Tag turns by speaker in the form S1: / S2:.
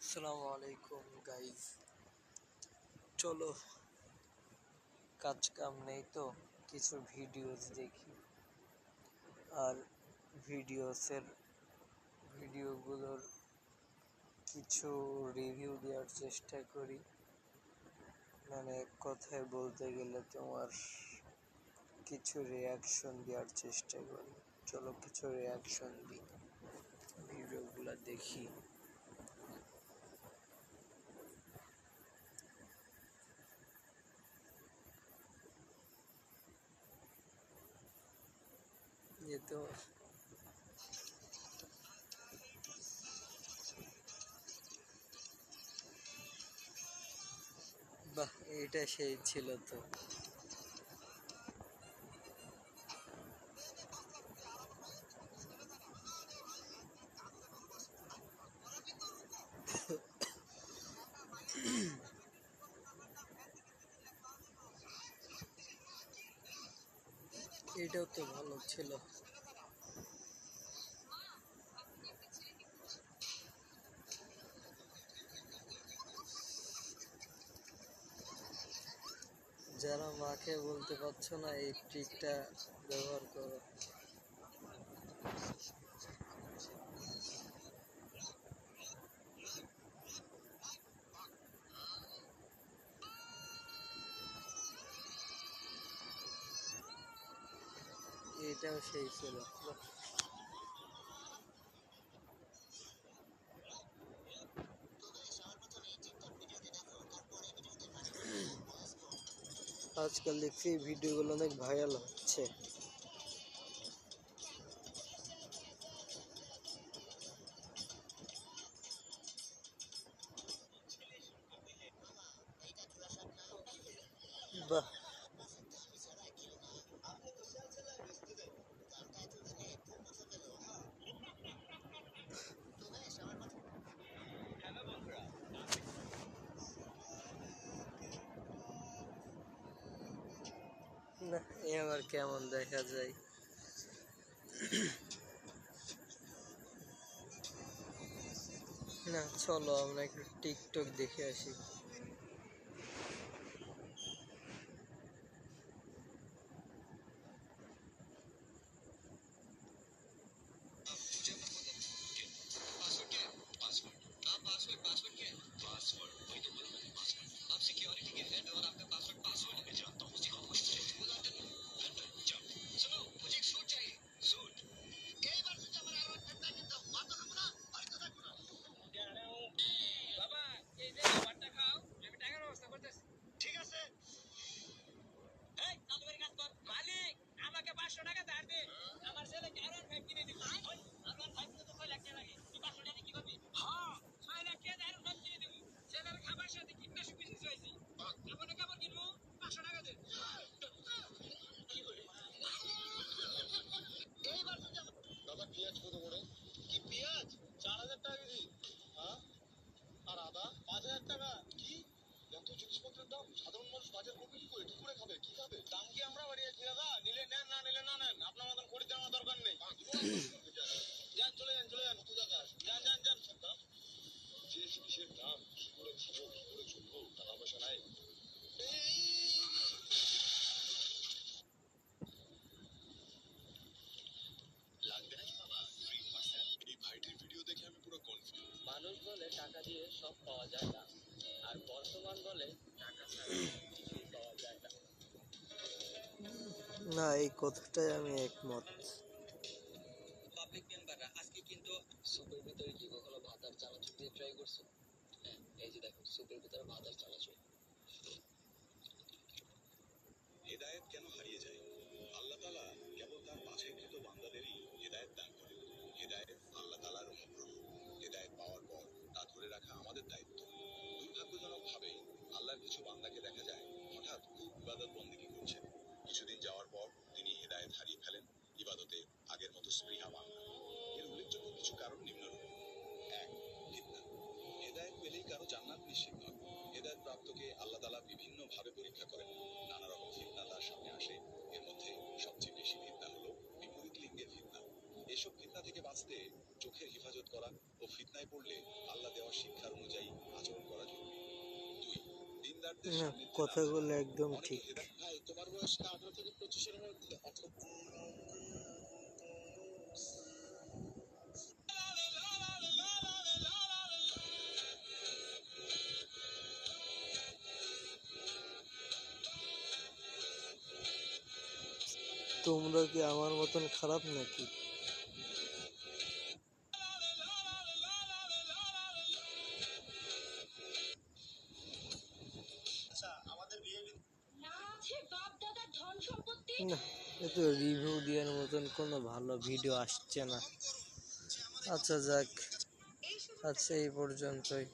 S1: আসসালামু আলাইকুম গাইজ। চলো, কাজ কাম নেই তো কিছু ভিডিওস দেখি আর ভিডিওগুলোর কিছু রিভিউ দেওয়ার চেষ্টা করি। মানে এক কথায় বলতে গেলে তোমার কিছু রিয়াকশন দেওয়ার চেষ্টা করি। চলো কিছু রিয়াকশন দিই, ভিডিওগুলো দেখি। ये तो বাহ, এটা সেই ছিল তো। এটাও তো ভালো ছিল। যারা মাকে বলতে পারছো না, এই ট্রিকটা ব্যবহার করো। এটাও সেই ছিল। আজকাল দেখছি এই ভিডিওগুলো অনেক ভাইরাল হচ্ছে। বাহ, না এ আবার কেমন দেখা যায়। না চলো আমরা একটু টিকটক দেখে আসি।
S2: পেঁয়াজ কত করে? কি পেঁয়াজ? 4,000 টাকা কেজি। হ্যাঁ, আর আদা 5,000 টাকা। কি এত জিনিসপত্রের দাম? সাধারণ মানুষ বাজার করবে কি করে? কি করে খাবে? কি খাবে? দাম কি আমরা বাড়িয়েছি দাদা? নিলে নেন, না নিলে না নেন। আপনার মতন খরিদ্দার আমার দরকার নেই। যান, চলে যান, চলে যান। কত টাকা? যান যান যান। সব দাম, যে জিনিসের দাম, কি করে খাবো, কি করে চলবো? টাকা পয়সা নাই। লাগবে নাকি বাবা? Free WhatsApp. এই ভাইটির ভিডিও দেখে আমি পুরো কনফিউজ।
S3: মানুষ বলে টাকা দিয়ে সব পাওয়া যায় না, আর বর্তমান বলে টাকা ছাড়া কিছুই পাওয়া যায় না।
S1: না, এই কথাটাই আমি একমত।
S3: পাবলিক মেম্বাররা আজকে কিন্তু সুপের ভিতরে কি কখনো ভাতার চানাচুর দিয়ে ট্রাই করছো? হ্যাঁ, এই যে দেখো সুপের ভিতরে ভাতার চানাচুর।
S2: হেদায়েত কেন হারিয়ে যায়? আল্লাহ তাআলা কেবল তার বাছাইকৃত বান্দাদেরই হেদায়েত দান করেন। হেদায়েত আল্লাহ তাআলার অনুগ্রহ। হেদায়েত পাওয়ার পর তা ধরে রাখা আমাদের দায়িত্ব। দুর্ভাগ্যজনকভাবে আল্লাহর কিছু বান্দাকে দেখা যায় হঠাৎ খুব ইবাদত বন্দেগী করছেন। কিছুদিন যাওয়ার পর তিনি হেদায়েত হারিয়ে ফেলেন, ইবাদতে আগের মতো স্পৃহা পান না। এর উল্লেখযোগ্য কিছু কারণ নিম্নরূপ। ১. ফিতনা। হেদায়েত পেলেই কারো জান্নাত নিশ্চিত নয়। হেদায়েত প্রাপ্তকে আল্লাহ তাআলা বিভিন্ন ভাবে পরীক্ষা করেন। নানা রকম ফিতনা তার সামনে আসে। এর মধ্যে সবচেয়ে বেশি ফিতনা হলো বিপরীত লিঙ্গের ফিতনা। এসব ফিতনা থেকে বাঁচতে চোখের হেফাজত করা ও ফিতনায় পড়লে আল্লাহ দেওয়া আল্লাহর শিক্ষার অনুযায়ী আচরণ করা জরুরি। 2, দিনদারদের
S1: না,
S2: সান্নিধ্যে
S1: কথাগুলো একদম
S2: অনেকে
S1: ঠিক।
S2: ভাই তোমার বয়স 18 থেকে 25 এর মধ্যে
S1: তোমরা কি আমার মতন খারাপ নাকি? না, এ তো রিভিউ দেওয়ার মতন কোনো ভালো ভিডিও আসছে না। আচ্ছা যাক, আচ্ছা এই পর্যন্তই।